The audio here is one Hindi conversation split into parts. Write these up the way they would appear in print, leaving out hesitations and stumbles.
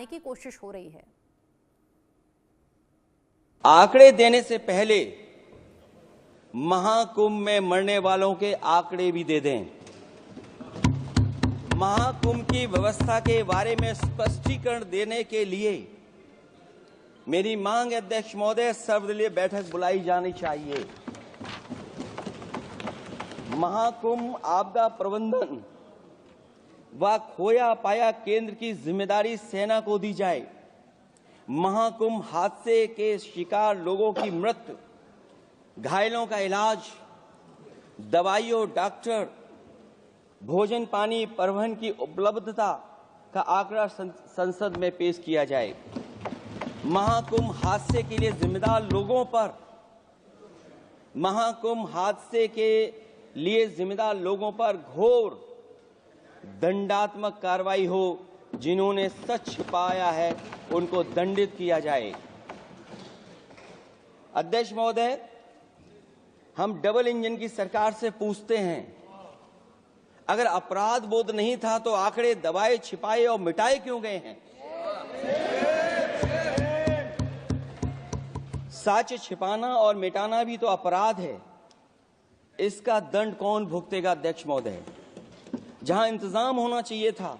की कोशिश हो रही है। आंकड़े देने से पहले महाकुंभ में मरने वालों के आंकड़े भी दे दें। महाकुंभ की व्यवस्था के बारे में स्पष्टीकरण देने के लिए मेरी मांग है, अध्यक्ष महोदय, सर्वदलीय बैठक बुलाई जानी चाहिए। महाकुंभ आपदा प्रबंधन व खोया पाया केंद्र की जिम्मेदारी सेना को दी जाए। महाकुंभ हादसे के शिकार लोगों की मृत्यु, घायलों का इलाज, दवाइयों, डॉक्टर, भोजन पानी, परिवहन की उपलब्धता का आंकड़ा संसद में पेश किया जाए। महाकुंभ हादसे के लिए जिम्मेदार लोगों पर घोर दंडात्मक कार्रवाई हो। जिन्होंने सच छिपाया है उनको दंडित किया जाए। अध्यक्ष महोदय, हम डबल इंजन की सरकार से पूछते हैं, अगर अपराध बोध नहीं था तो आंकड़े दबाए, छिपाए और मिटाए क्यों गए हैं? सच छिपाना और मिटाना भी तो अपराध है। इसका दंड कौन भुगतेगा? अध्यक्ष महोदय, जहां इंतजाम होना चाहिए था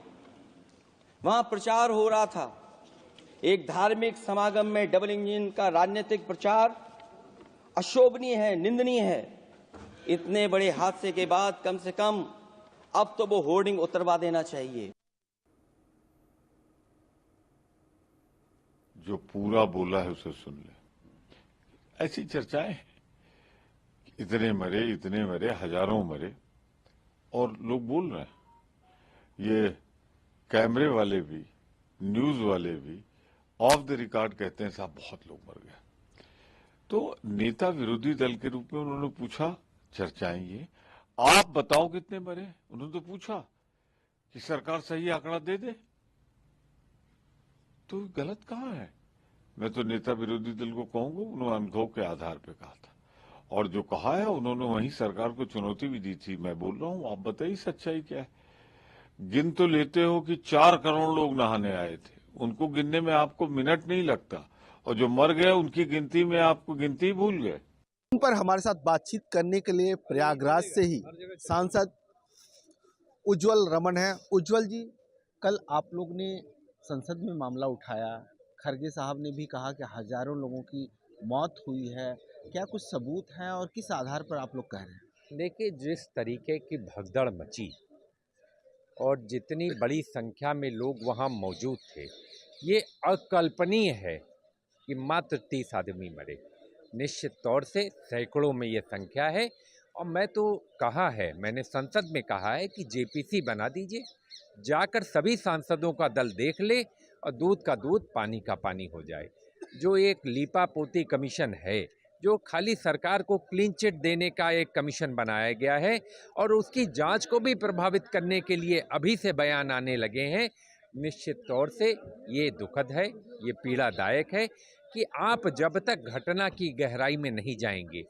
वहां प्रचार हो रहा था। एक धार्मिक समागम में डबल इंजन का राजनीतिक प्रचार अशोभनीय है, निंदनीय है। इतने बड़े हादसे के बाद कम से कम अब तो वो होर्डिंग उतरवा देना चाहिए। जो पूरा बोला है उसे सुन ले। ऐसी चर्चाएं, इतने मरे, हजारों मरे और लोग बोल रहे हैं। ये कैमरे वाले भी, न्यूज वाले भी ऑफ द रिकॉर्ड कहते हैं साहब बहुत लोग मर गए। तो नेता विरोधी दल के रूप में उन्होंने पूछा, चर्चाएं ये, आप बताओ कितने मरे? उन्होंने तो पूछा कि सरकार सही आंकड़ा दे दे। तो गलत कहाँ है? मैं तो नेता विरोधी दल को कहूंगा, उन्होंने अनुभव के आधार पर कहा था और जो कहा है उन्होंने वहीं सरकार को चुनौती भी दी थी। मैं बोल रहा हूं, आप बताइए सच्चाई क्या है। गिन तो लेते हो कि 4 करोड़ लोग नहाने आए थे, उनको गिनने में आपको मिनट नहीं लगता, और जो मर गए उनकी गिनती में आपको गिनती भूल गए। उन पर हमारे साथ बातचीत करने के लिए प्रयागराज से ही सांसद उज्जवल रमन है। उज्जवल जी, कल आप लोग ने संसद में मामला उठाया, खरगे साहब ने भी कहा कि हजारों लोगों की मौत हुई है। क्या कुछ सबूत हैं और किस आधार पर आप लोग कह रहे हैं? देखिए, जिस तरीके की भगदड़ मची और जितनी बड़ी संख्या में लोग वहाँ मौजूद थे, ये अकल्पनीय है कि मात्र 30 आदमी मरे। निश्चित तौर से सैकड़ों में ये संख्या है। और मैंने संसद में कहा है कि जेपीसी बना दीजिए, जाकर सभी सांसदों का दल देख ले और दूध का दूध, पानी का पानी हो जाए। जो एक लीपापोती कमीशन है, जो खाली सरकार को क्लीन चिट देने का एक कमीशन बनाया गया है और उसकी जांच को भी प्रभावित करने के लिए अभी से बयान आने लगे हैं, निश्चित तौर से ये दुखद है, ये पीड़ादायक है कि आप जब तक घटना की गहराई में नहीं जाएंगे,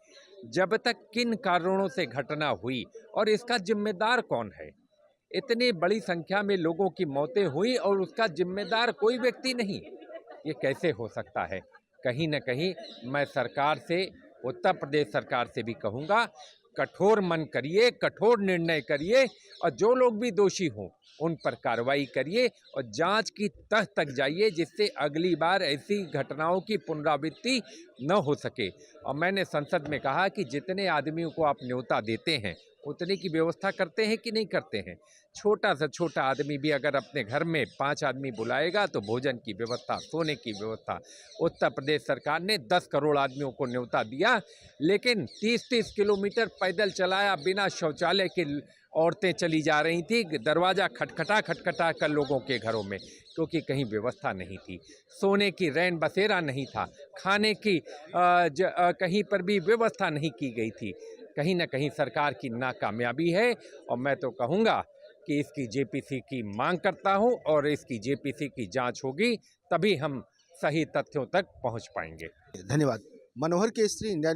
जब तक किन कारणों से घटना हुई और इसका जिम्मेदार कौन है। इतनी बड़ी संख्या में लोगों की मौतें हुई और उसका जिम्मेदार कोई व्यक्ति नहीं, ये कैसे हो सकता है? कहीं न कहीं मैं सरकार से, उत्तर प्रदेश सरकार से भी कहूँगा, कठोर मन करिए, कठोर निर्णय करिए और जो लोग भी दोषी हों उन पर कार्रवाई करिए और जांच की तह तक जाइए, जिससे अगली बार ऐसी घटनाओं की पुनरावृत्ति न हो सके। और मैंने संसद में कहा कि जितने आदमियों को आप न्योता देते हैं उतने की व्यवस्था करते हैं कि नहीं करते हैं। छोटा से छोटा आदमी भी अगर अपने घर में 5 आदमी बुलाएगा तो भोजन की व्यवस्था, सोने की व्यवस्था। उत्तर प्रदेश सरकार ने 10 करोड़ आदमियों को न्योता दिया, लेकिन 30-30 किलोमीटर पैदल चलाया, बिना शौचालय के औरतें चली जा रही थी, दरवाज़ा खटखटा कर लोगों के घरों में, क्योंकि कहीं व्यवस्था नहीं थी। सोने की रैन बसेरा नहीं था, खाने की कहीं पर भी व्यवस्था नहीं की गई थी। कहीं ना कहीं सरकार की नाकामयाबी है और मैं तो कहूँगा कि इसकी जेपीसी की मांग करता हूं और इसकी जेपीसी की जांच होगी, तभी हम सही तथ्यों तक पहुंच पाएंगे। धन्यवाद। मनोहर केसरी, इंडिया न्यूज़।